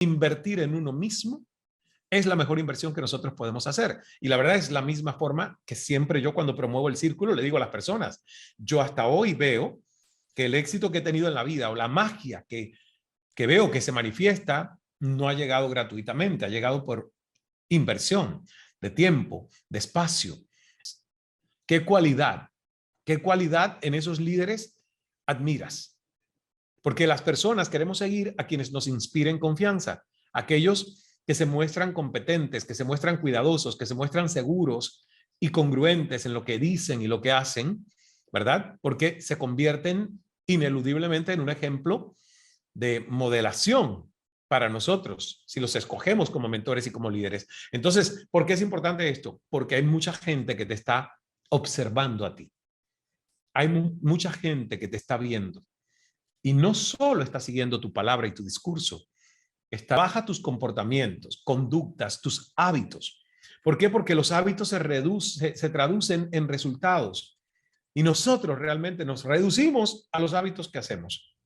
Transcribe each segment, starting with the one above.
invertir en uno mismo es la mejor inversión que nosotros podemos hacer. Y la verdad es la misma forma que siempre yo cuando promuevo el círculo le digo a las personas. Yo hasta hoy veo que el éxito que he tenido en la vida o la magia que veo que se manifiesta no ha llegado gratuitamente, ha llegado por inversión de tiempo, de espacio. ¿Qué cualidad en esos líderes admiras? Porque las personas queremos seguir a quienes nos inspiren confianza, aquellos que se muestran competentes, que se muestran cuidadosos, que se muestran seguros y congruentes en lo que dicen y lo que hacen, ¿verdad? Porque se convierten ineludiblemente en un ejemplo de modelación para nosotros, si los escogemos como mentores y como líderes. Entonces, ¿por qué es importante esto? Porque hay mucha gente que te está observando a ti. Hay mucha gente que te está viendo y no solo está siguiendo tu palabra y tu discurso, trabaja tus comportamientos, conductas, tus hábitos. ¿Por qué? Porque los hábitos se traducen en resultados y nosotros realmente nos reducimos a los hábitos que hacemos.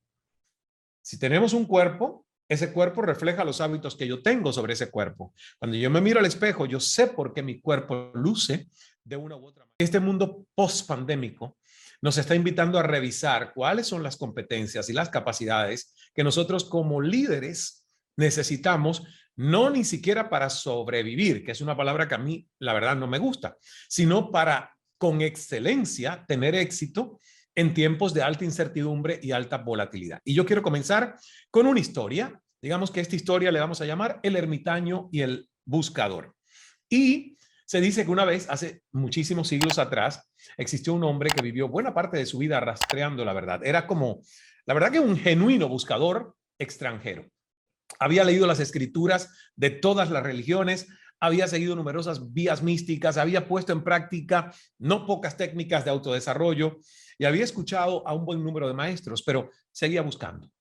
Si tenemos un cuerpo, ese cuerpo refleja los hábitos que yo tengo sobre ese cuerpo. Cuando yo me miro al espejo, yo sé por qué mi cuerpo luce de una u otra manera. Este mundo post-pandémico nos está invitando a revisar cuáles son las competencias y las capacidades que nosotros como líderes necesitamos, no ni siquiera para sobrevivir, que es una palabra que a mí la verdad no me gusta, sino para con excelencia tener éxito en tiempos de alta incertidumbre y alta volatilidad. Y yo quiero comenzar con una historia. Digamos que esta historia le vamos a llamar El ermitaño y el buscador. Y se dice que una vez, hace muchísimos siglos atrás, existió un hombre que vivió buena parte de su vida rastreando la verdad. Era como, la verdad que un genuino buscador extranjero. Había leído las escrituras de todas las religiones, había seguido numerosas vías místicas, había puesto en práctica no pocas técnicas de autodesarrollo y había escuchado a un buen número de maestros, pero seguía buscando.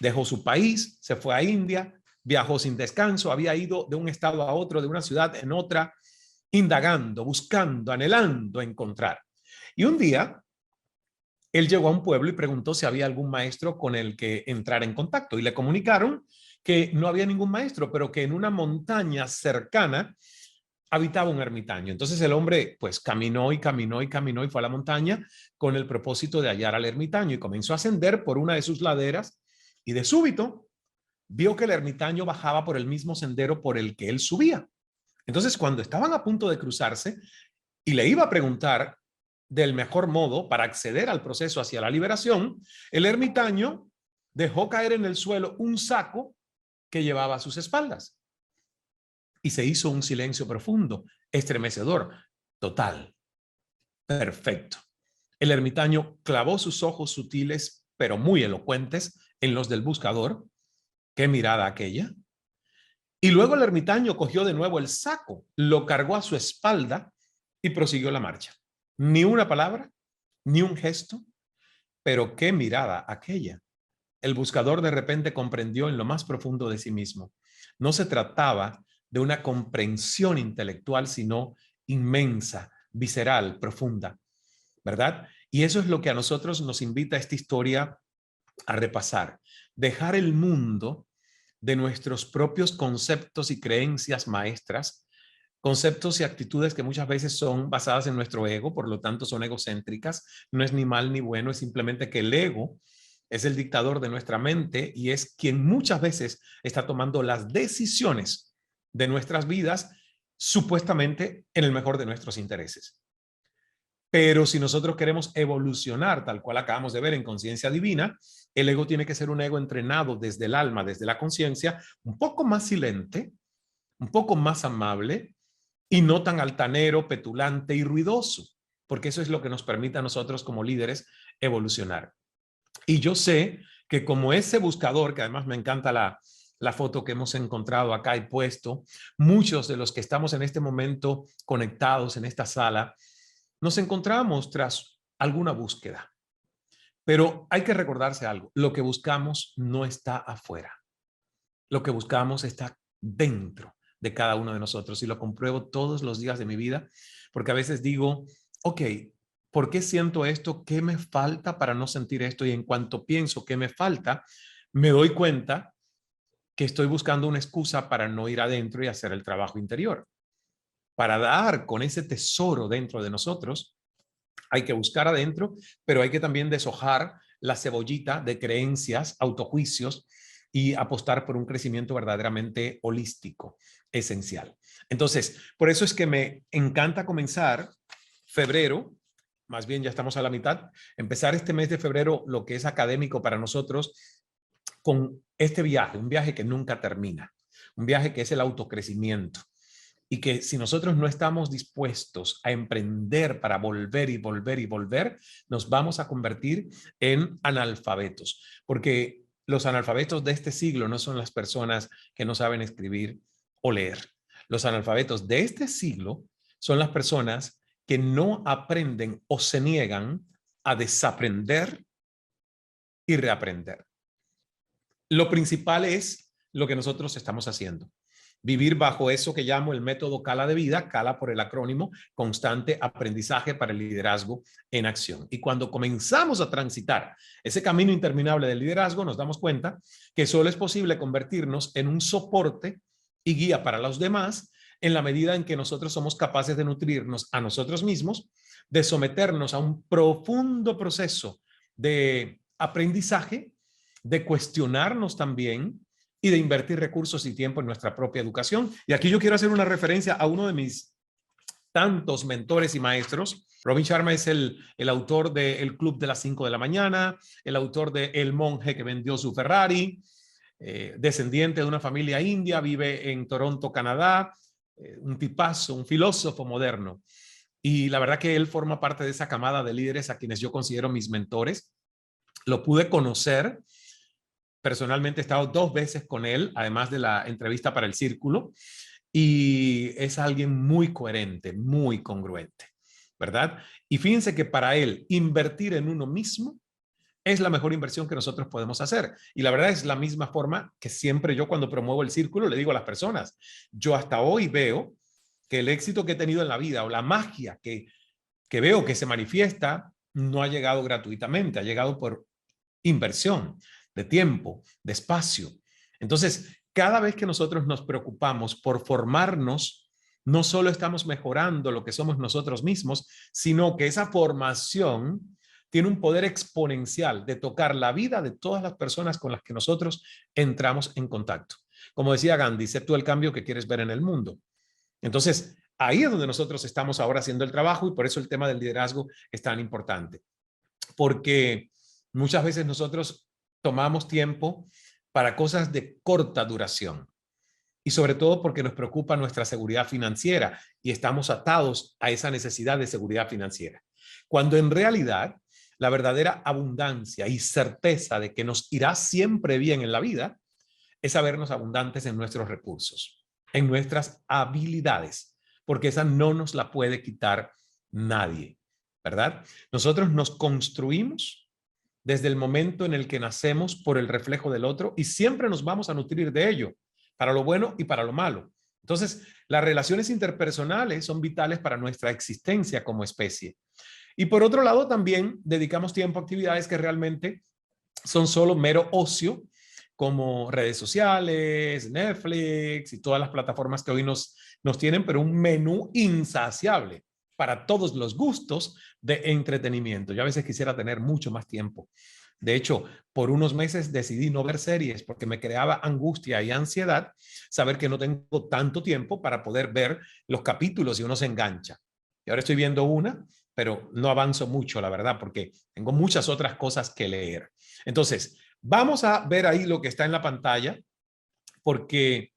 Dejó su país, se fue a India, viajó sin descanso, había ido de un estado a otro, de una ciudad en otra, indagando, buscando, anhelando encontrar. Y un día él llegó a un pueblo y preguntó si había algún maestro con el que entrar en contacto y le comunicaron que no había ningún maestro, pero que en una montaña cercana habitaba un ermitaño. Entonces el hombre pues caminó y caminó y caminó y fue a la montaña con el propósito de hallar al ermitaño y comenzó a ascender por una de sus laderas y de súbito vio que el ermitaño bajaba por el mismo sendero por el que él subía. Entonces cuando estaban a punto de cruzarse y le iba a preguntar del mejor modo para acceder al proceso hacia la liberación, el ermitaño dejó caer en el suelo un saco que llevaba a sus espaldas. Y se hizo un silencio profundo, estremecedor, total, perfecto. El ermitaño clavó sus ojos sutiles, pero muy elocuentes, en los del buscador. ¿Qué mirada aquella? Y luego el ermitaño cogió de nuevo el saco, lo cargó a su espalda y prosiguió la marcha. Ni una palabra, ni un gesto, pero qué mirada aquella. El buscador de repente comprendió en lo más profundo de sí mismo. No se trataba de una comprensión intelectual, sino inmensa, visceral, profunda, ¿verdad? Y eso es lo que a nosotros nos invita esta historia a repasar. Dejar el mundo de nuestros propios conceptos y creencias maestras, conceptos y actitudes que muchas veces son basadas en nuestro ego, por lo tanto son egocéntricas. No es ni mal ni bueno, es simplemente que el ego es el dictador de nuestra mente y es quien muchas veces está tomando las decisiones de nuestras vidas supuestamente en el mejor de nuestros intereses. Pero si nosotros queremos evolucionar, tal cual acabamos de ver en Conciencia Divina, el ego tiene que ser un ego entrenado desde el alma, desde la conciencia, un poco más silente, un poco más amable y no tan altanero, petulante y ruidoso, porque eso es lo que nos permite a nosotros como líderes evolucionar. Y yo sé que como ese buscador, que además me encanta la foto que hemos encontrado acá y puesto, muchos de los que estamos en este momento conectados en esta sala, nos encontramos tras alguna búsqueda. Pero hay que recordarse algo, lo que buscamos no está afuera, lo que buscamos está dentro de cada uno de nosotros y lo compruebo todos los días de mi vida, porque a veces digo, ok, ¿por qué siento esto? ¿Qué me falta para no sentir esto? Y en cuanto pienso qué me falta, me doy cuenta que estoy buscando una excusa para no ir adentro y hacer el trabajo interior. Para dar con ese tesoro dentro de nosotros, hay que buscar adentro, pero hay que también deshojar la cebollita de creencias, autojuicios y apostar por un crecimiento verdaderamente holístico, esencial. Entonces, por eso es que me encanta comenzar febrero, más bien ya estamos a la mitad, empezar este mes de febrero, lo que es académico para nosotros, con este viaje, un viaje que nunca termina, un viaje que es el autocrecimiento. Y que si nosotros no estamos dispuestos a emprender para volver y volver y volver, nos vamos a convertir en analfabetos. Porque los analfabetos de este siglo no son las personas que no saben escribir o leer. Los analfabetos de este siglo son las personas que no aprenden o se niegan a desaprender y reaprender. Lo principal es lo que nosotros estamos haciendo. Vivir bajo eso que llamo el método CALA de vida, CALA por el acrónimo, constante aprendizaje para el liderazgo en acción. Y cuando comenzamos a transitar ese camino interminable del liderazgo, nos damos cuenta que solo es posible convertirnos en un soporte y guía para los demás en la medida en que nosotros somos capaces de nutrirnos a nosotros mismos, de someternos a un profundo proceso de aprendizaje, de cuestionarnos también y de invertir recursos y tiempo en nuestra propia educación. Y aquí yo quiero hacer una referencia a uno de mis tantos mentores y maestros. Robin Sharma es el autor de El Club de las 5 de la mañana, el autor de El monje que vendió su Ferrari, descendiente de una familia india, vive en Toronto, Canadá, un tipazo, un filósofo moderno. Y la verdad que él forma parte de esa camada de líderes a quienes yo considero mis mentores. Lo pude conocer. Personalmente he estado 2 veces con él, además de la entrevista para El Círculo, y es alguien muy coherente, muy congruente, ¿verdad? Y fíjense que para él invertir en uno mismo es la mejor inversión que nosotros podemos hacer. Y la verdad es la misma forma que siempre yo cuando promuevo El Círculo le digo a las personas, yo hasta hoy veo que el éxito que he tenido en la vida o la magia que veo que se manifiesta no ha llegado gratuitamente, ha llegado por inversión de tiempo, de espacio. Entonces, cada vez que nosotros nos preocupamos por formarnos, no solo estamos mejorando lo que somos nosotros mismos, sino que esa formación tiene un poder exponencial de tocar la vida de todas las personas con las que nosotros entramos en contacto. Como decía Gandhi, sé tú el cambio que quieres ver en el mundo. Entonces, ahí es donde nosotros estamos ahora haciendo el trabajo y por eso el tema del liderazgo es tan importante. Porque muchas veces nosotros tomamos tiempo para cosas de corta duración y sobre todo porque nos preocupa nuestra seguridad financiera y estamos atados a esa necesidad de seguridad financiera. Cuando en realidad la verdadera abundancia y certeza de que nos irá siempre bien en la vida es sabernos abundantes en nuestros recursos, en nuestras habilidades, porque esa no nos la puede quitar nadie, ¿verdad? Nosotros nos construimos desde el momento en el que nacemos por el reflejo del otro y siempre nos vamos a nutrir de ello, para lo bueno y para lo malo. Entonces, las relaciones interpersonales son vitales para nuestra existencia como especie. Y por otro lado, también dedicamos tiempo a actividades que realmente son solo mero ocio, como redes sociales, Netflix y todas las plataformas que hoy nos tienen, pero un menú insaciable para todos los gustos de entretenimiento. Yo a veces quisiera tener mucho más tiempo. De hecho, por unos meses decidí no ver series porque me creaba angustia y ansiedad saber que no tengo tanto tiempo para poder ver los capítulos y uno se engancha. Y ahora estoy viendo una, pero no avanzo mucho, la verdad, porque tengo muchas otras cosas que leer. Entonces, vamos a ver ahí lo que está en la pantalla, porque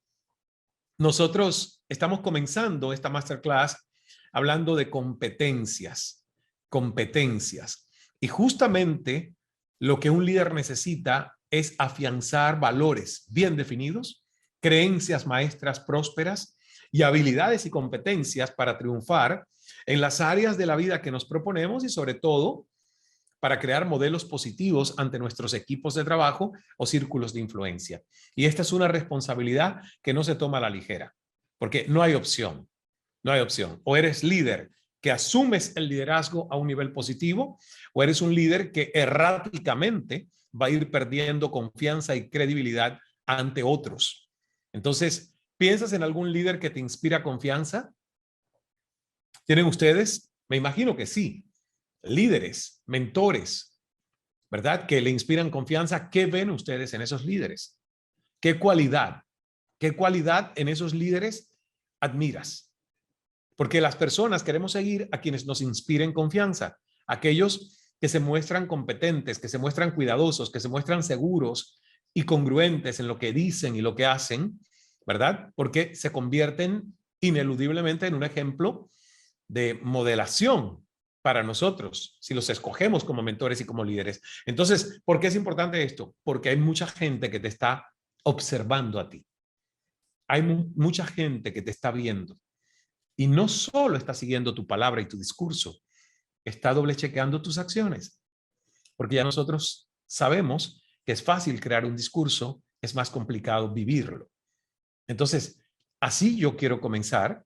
nosotros estamos comenzando esta masterclass hablando de competencias, competencias. Y justamente lo que un líder necesita es afianzar valores bien definidos, creencias maestras prósperas y habilidades y competencias para triunfar en las áreas de la vida que nos proponemos y sobre todo para crear modelos positivos ante nuestros equipos de trabajo o círculos de influencia. Y esta es una responsabilidad que no se toma a la ligera, porque no hay opción, no hay opción. O eres líder que asumes el liderazgo a un nivel positivo, o eres un líder que erráticamente va a ir perdiendo confianza y credibilidad ante otros. Entonces, ¿piensas en algún líder que te inspira confianza? ¿Tienen ustedes? Me imagino que sí. Líderes, mentores, ¿verdad? Que le inspiran confianza. ¿Qué ven ustedes en esos líderes? ¿Qué cualidad? ¿Qué cualidad en esos líderes admiras? Porque las personas queremos seguir a quienes nos inspiren confianza, aquellos que se muestran competentes, que se muestran cuidadosos, que se muestran seguros y congruentes en lo que dicen y lo que hacen, ¿verdad? Porque se convierten ineludiblemente en un ejemplo de modelación para nosotros, si los escogemos como mentores y como líderes. Entonces, ¿por qué es importante esto? Porque hay mucha gente que te está observando a ti. Hay mucha gente que te está viendo y no solo está siguiendo tu palabra y tu discurso, está doble chequeando tus acciones, porque ya nosotros sabemos que es fácil crear un discurso, es más complicado vivirlo. Entonces, así yo quiero comenzar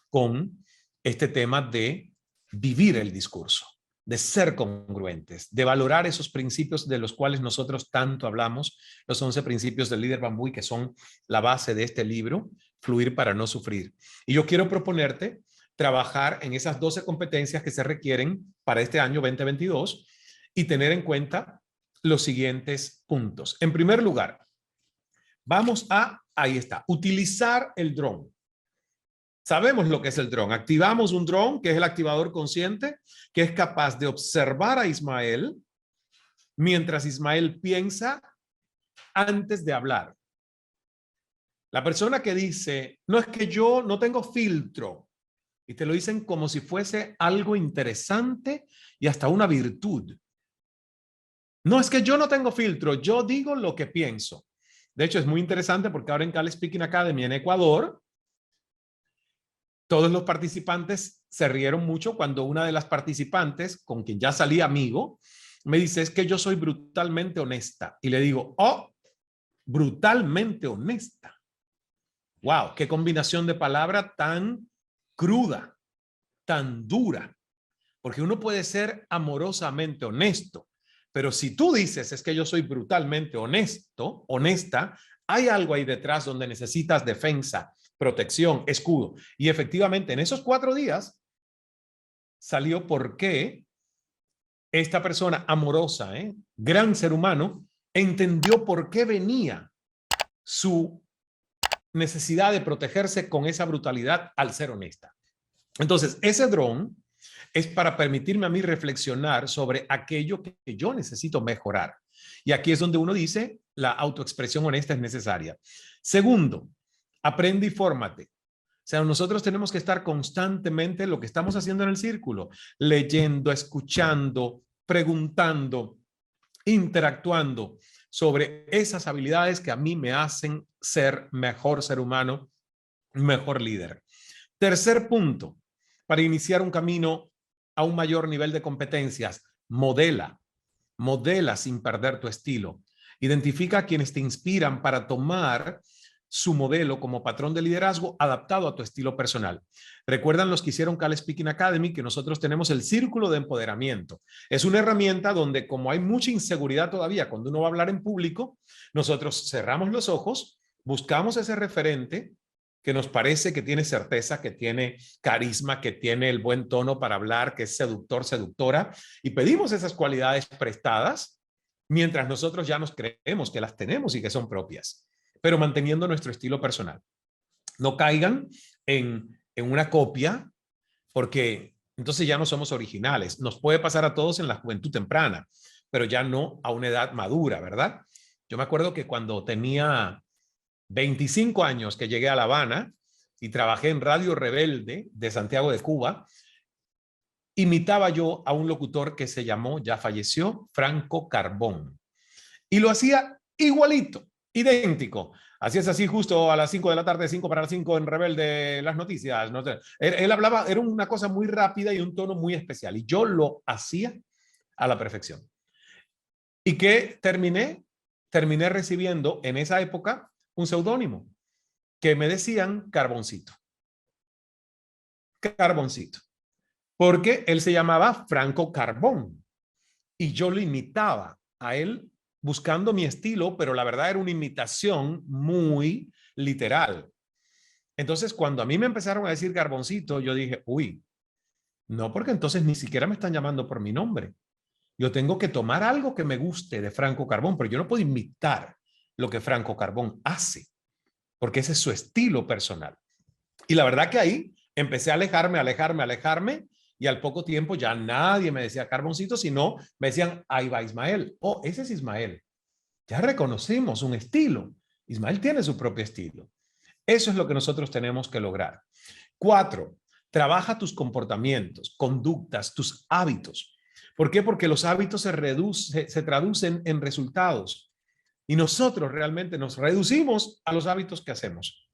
con este tema de vivir el discurso, de ser congruentes, de valorar esos principios de los cuales nosotros tanto hablamos, los 11 principios del líder Bambú, que son la base de este libro, Fluir para no sufrir. Y yo quiero proponerte trabajar en esas 12 competencias que se requieren para este año 2022 y tener en cuenta los siguientes puntos. En primer lugar, vamos a, ahí está, utilizar el dron. Sabemos lo que es el dron. Activamos un dron, que es el activador consciente, que es capaz de observar a Ismael mientras Ismael piensa antes de hablar. La persona que dice, no, es que yo no tengo filtro, y te lo dicen como si fuese algo interesante y hasta una virtud. No, es que yo no tengo filtro, yo digo lo que pienso. De hecho, es muy interesante porque ahora en Cal Speaking Academy en Ecuador, todos los participantes se rieron mucho cuando una de las participantes, con quien ya salí amigo, me dice, es que yo soy brutalmente honesta. Y le digo, oh, brutalmente honesta. Wow, qué combinación de palabra tan cruda, tan dura. Porque uno puede ser amorosamente honesto, pero si tú dices, es que yo soy brutalmente honesto, honesta, hay algo ahí detrás donde necesitas defensa, protección, escudo. Y efectivamente, en esos 4 días salió por qué esta persona amorosa, gran ser humano, entendió por qué venía su necesidad de protegerse con esa brutalidad al ser honesta. Entonces, ese dron es para permitirme a mí reflexionar sobre aquello que yo necesito mejorar. Y aquí es donde uno dice, la autoexpresión honesta es necesaria. Segundo, aprende y fórmate. O sea, nosotros tenemos que estar constantemente lo que estamos haciendo en el círculo, leyendo, escuchando, preguntando, interactuando sobre esas habilidades que a mí me hacen ser mejor ser humano, mejor líder. Tercer punto, para iniciar un camino a un mayor nivel de competencias, modela, modela sin perder tu estilo. Identifica a quienes te inspiran para tomar su modelo como patrón de liderazgo adaptado a tu estilo personal. Recuerdan los que hicieron Cal Speaking Academy que nosotros tenemos el círculo de empoderamiento. Es una herramienta donde, como hay mucha inseguridad todavía cuando uno va a hablar en público, nosotros cerramos los ojos, buscamos ese referente que nos parece que tiene certeza, que tiene carisma, que tiene el buen tono para hablar, que es seductor, seductora, y pedimos esas cualidades prestadas mientras nosotros ya nos creemos que las tenemos y que son propias, pero manteniendo nuestro estilo personal. No caigan en una copia, porque entonces ya no somos originales. Nos puede pasar a todos en la juventud temprana, pero ya no a una edad madura, ¿verdad? Yo me acuerdo que cuando tenía 25 años que llegué a La Habana y trabajé en Radio Rebelde de Santiago de Cuba, imitaba yo a un locutor que se llamó, ya falleció, Franco Carbón. Y lo hacía igualito, idéntico. Así es, así justo a las 5 de la tarde, 5 para las 5 en Rebelde, las noticias. ¿No? Él hablaba, era una cosa muy rápida y un tono muy especial. Y yo lo hacía a la perfección. ¿Y qué terminé? Terminé recibiendo en esa época un seudónimo que me decían Carboncito. Carboncito. Porque él se llamaba Franco Carbón y yo lo imitaba a él buscando mi estilo, pero la verdad era una imitación muy literal. Entonces, cuando a mí me empezaron a decir Carboncito, yo dije, uy, no, porque entonces ni siquiera me están llamando por mi nombre. Yo tengo que tomar algo que me guste de Franco Carbón, pero yo no puedo imitar lo que Franco Carbón hace, porque ese es su estilo personal. Y la verdad que ahí empecé a alejarme, y al poco tiempo ya nadie me decía Carboncito, sino me decían, ahí va Ismael. Oh, ese es Ismael. Ya reconocimos un estilo. Ismael tiene su propio estilo. Eso es lo que nosotros tenemos que lograr. 4, trabaja tus comportamientos, conductas, tus hábitos. ¿Por qué? Porque los hábitos se traducen en resultados. Y nosotros realmente nos reducimos a los hábitos que hacemos.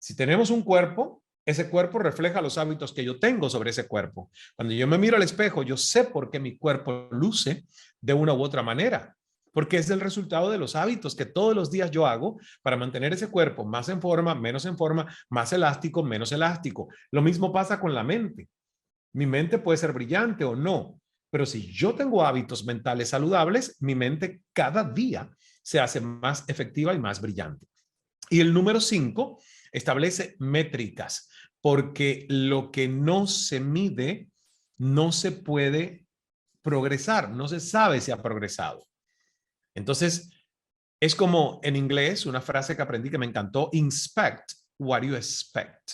Si tenemos un cuerpo, ese cuerpo refleja los hábitos que yo tengo sobre ese cuerpo. Cuando yo me miro al espejo, yo sé por qué mi cuerpo luce de una u otra manera, porque es el resultado de los hábitos que todos los días yo hago para mantener ese cuerpo más en forma, menos en forma, más elástico, menos elástico. Lo mismo pasa con la mente. Mi mente puede ser brillante o no, pero si yo tengo hábitos mentales saludables, mi mente cada día se hace más efectiva y más brillante. Y el número 5 establece métricas, porque lo que no se mide no se puede progresar, no se sabe si ha progresado. Entonces, es como en inglés, una frase que aprendí que me encantó, inspect what you expect.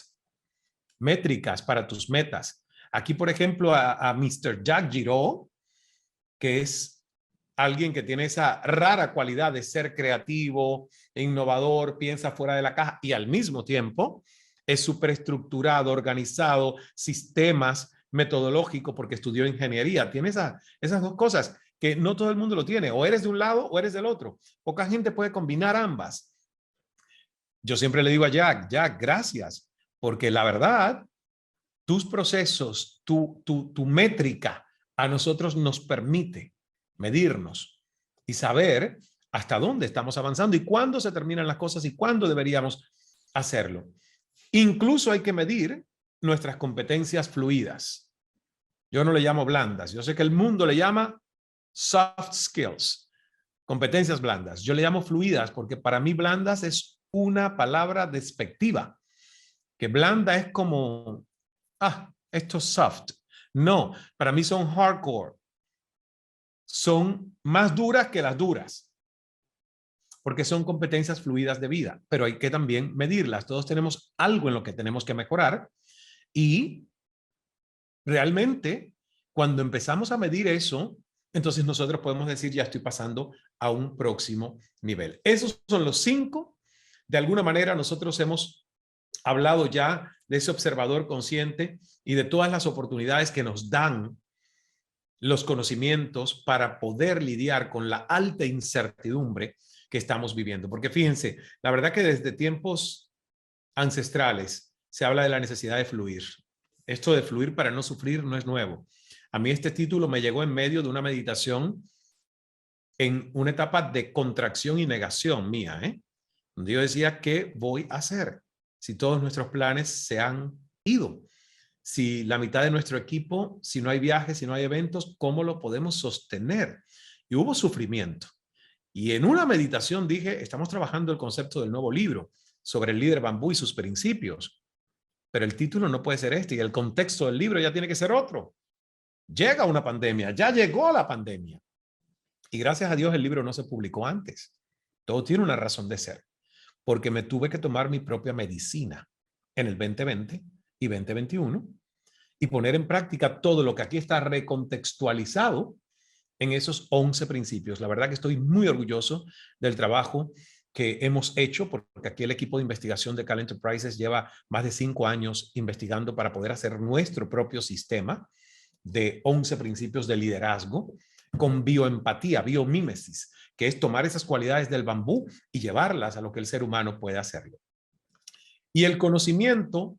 Métricas para tus metas. Aquí, por ejemplo, a Mr. Jack Giraud, que es alguien que tiene esa rara cualidad de ser creativo, innovador, piensa fuera de la caja y al mismo tiempo es súper estructurado, organizado, sistemas, metodológico, porque estudió ingeniería. Tiene esas dos cosas que no todo el mundo lo tiene. O eres de un lado o eres del otro. Poca gente puede combinar ambas. Yo siempre le digo a Jack, gracias, porque la verdad, tus procesos, tu métrica a nosotros nos permite medirnos y saber hasta dónde estamos avanzando y cuándo se terminan las cosas y cuándo deberíamos hacerlo. Incluso hay que medir nuestras competencias fluidas. Yo no le llamo blandas. Yo sé que el mundo le llama soft skills, competencias blandas. Yo le llamo fluidas porque para mí blandas es una palabra despectiva. Que blanda es como, esto es soft. No, para mí son hardcore. Son más duras que las duras, porque son competencias fluidas de vida, pero hay que también medirlas. Todos tenemos algo en lo que tenemos que mejorar y realmente cuando empezamos a medir eso, entonces nosotros podemos decir ya estoy pasando a un próximo nivel. Esos son los 5. De alguna manera nosotros hemos hablado ya de ese observador consciente y de todas las oportunidades que nos dan los conocimientos para poder lidiar con la alta incertidumbre que estamos viviendo. Porque fíjense, la verdad que desde tiempos ancestrales se habla de la necesidad de fluir. Esto de fluir para no sufrir no es nuevo. A mí este título me llegó en medio de una meditación en una etapa de contracción y negación mía, donde yo decía, ¿qué voy a hacer si todos nuestros planes se han ido? Si la mitad de nuestro equipo, si no hay viajes, si no hay eventos, ¿cómo lo podemos sostener? Y hubo sufrimiento. Y en una meditación dije, estamos trabajando el concepto del nuevo libro sobre el líder bambú y sus principios, pero el título no puede ser este y el contexto del libro ya tiene que ser otro. Llega una pandemia, ya llegó la pandemia. Y gracias a Dios el libro no se publicó antes. Todo tiene una razón de ser, porque me tuve que tomar mi propia medicina en el 2020 y 2021 y poner en práctica todo lo que aquí está recontextualizado en esos 11 principios. La verdad que estoy muy orgulloso del trabajo que hemos hecho, porque aquí el equipo de investigación de Cal Enterprises lleva más de 5 años investigando para poder hacer nuestro propio sistema de 11 principios de liderazgo con bioempatía, biomímesis, que es tomar esas cualidades del bambú y llevarlas a lo que el ser humano puede hacerlo. Y el conocimiento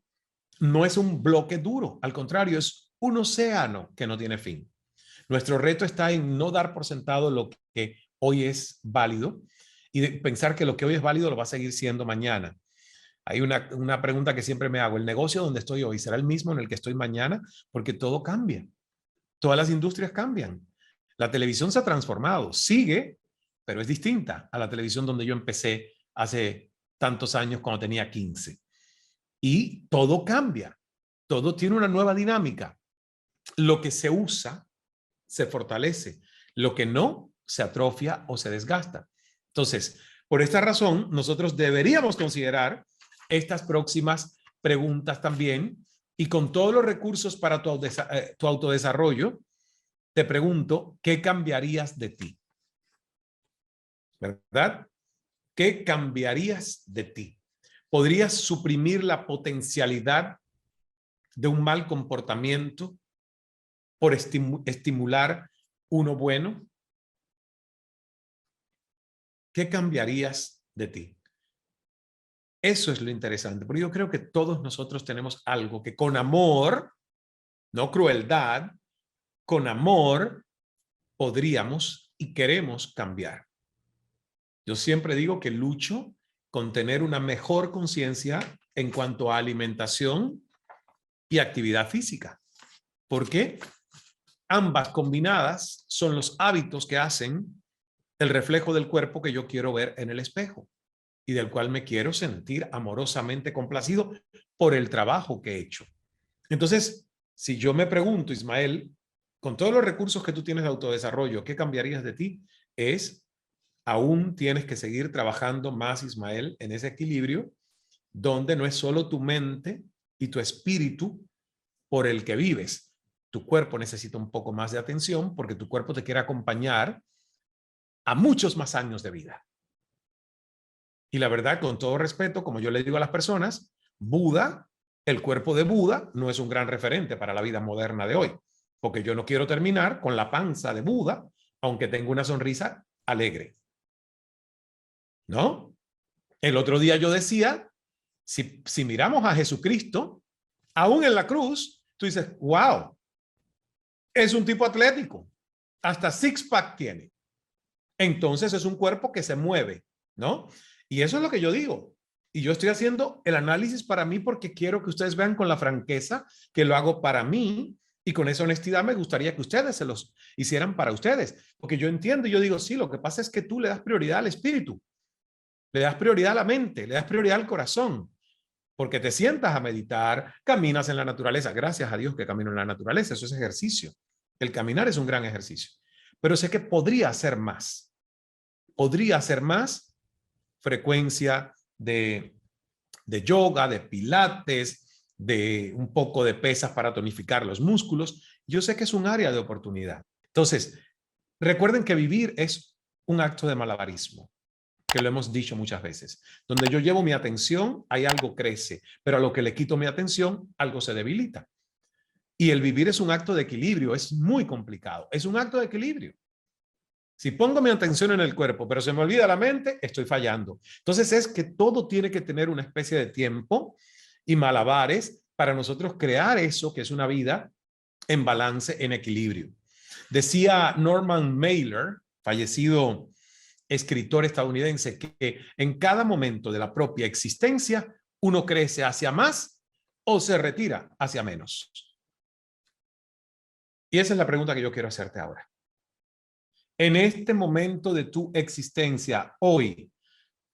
no es un bloque duro, al contrario, es un océano que no tiene fin. Nuestro reto está en no dar por sentado lo que hoy es válido y de pensar que lo que hoy es válido lo va a seguir siendo mañana. Hay una pregunta que siempre me hago, ¿el negocio donde estoy hoy será el mismo en el que estoy mañana? Porque todo cambia, todas las industrias cambian. La televisión se ha transformado, sigue, pero es distinta a la televisión donde yo empecé hace tantos años cuando tenía 15. Y todo cambia, todo tiene una nueva dinámica. Lo que se usa se fortalece, lo que no se atrofia o se desgasta. Entonces, por esta razón, nosotros deberíamos considerar estas próximas preguntas también, y con todos los recursos para tu autodesarrollo, te pregunto, ¿qué cambiarías de ti? ¿Verdad? ¿Qué cambiarías de ti? ¿Podrías suprimir la potencialidad de un mal comportamiento por estimular uno bueno? ¿Qué cambiarías de ti? Eso es lo interesante, porque yo creo que todos nosotros tenemos algo que con amor, no crueldad, con amor podríamos y queremos cambiar. Yo siempre digo que lucho con tener una mejor conciencia en cuanto a alimentación y actividad física, porque ambas combinadas son los hábitos que hacen el reflejo del cuerpo que yo quiero ver en el espejo y del cual me quiero sentir amorosamente complacido por el trabajo que he hecho. Entonces, si yo me pregunto, Ismael, con todos los recursos que tú tienes de autodesarrollo, ¿qué cambiarías de ti? Aún tienes que seguir trabajando más, Ismael, en ese equilibrio donde no es solo tu mente y tu espíritu por el que vives. Tu cuerpo necesita un poco más de atención porque tu cuerpo te quiere acompañar a muchos más años de vida. Y la verdad, con todo respeto, como yo le digo a las personas, Buda, el cuerpo de Buda no es un gran referente para la vida moderna de hoy, porque yo no quiero terminar con la panza de Buda, aunque tenga una sonrisa alegre. ¿No? El otro día yo decía, si miramos a Jesucristo, aún en la cruz, tú dices, wow, es un tipo atlético, hasta six-pack tiene. Entonces es un cuerpo que se mueve, ¿no? Y eso es lo que yo digo. Y yo estoy haciendo el análisis para mí porque quiero que ustedes vean con la franqueza que lo hago para mí, y con esa honestidad me gustaría que ustedes se los hicieran para ustedes. Porque yo entiendo y yo digo, sí, lo que pasa es que tú le das prioridad al espíritu, le das prioridad a la mente, le das prioridad al corazón, porque te sientas a meditar, caminas en la naturaleza. Gracias a Dios que camino en la naturaleza, eso es ejercicio. El caminar es un gran ejercicio. Pero sé que podría hacer más. Podría hacer más frecuencia de yoga, de pilates, de un poco de pesas para tonificar los músculos. Yo sé que es un área de oportunidad. Entonces, recuerden que vivir es un acto de malabarismo, que lo hemos dicho muchas veces. Donde yo llevo mi atención, hay algo crece, pero a lo que le quito mi atención, algo se debilita. Y el vivir es un acto de equilibrio, es muy complicado, es un acto de equilibrio. Si pongo mi atención en el cuerpo, pero se me olvida la mente, estoy fallando. Entonces es que todo tiene que tener una especie de tiempo y malabares para nosotros crear eso que es una vida en balance, en equilibrio. Decía Norman Mailer, fallecido escritor estadounidense, que en cada momento de la propia existencia uno crece hacia más o se retira hacia menos. Y esa es la pregunta que yo quiero hacerte ahora. En este momento de tu existencia, hoy,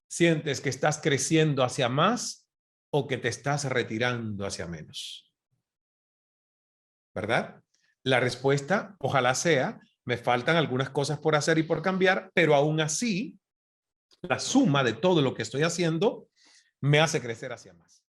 ¿sientes que estás creciendo hacia más o que te estás retirando hacia menos? ¿Verdad? La respuesta, ojalá sea, me faltan algunas cosas por hacer y por cambiar, pero aún así, la suma de todo lo que estoy haciendo me hace crecer hacia más.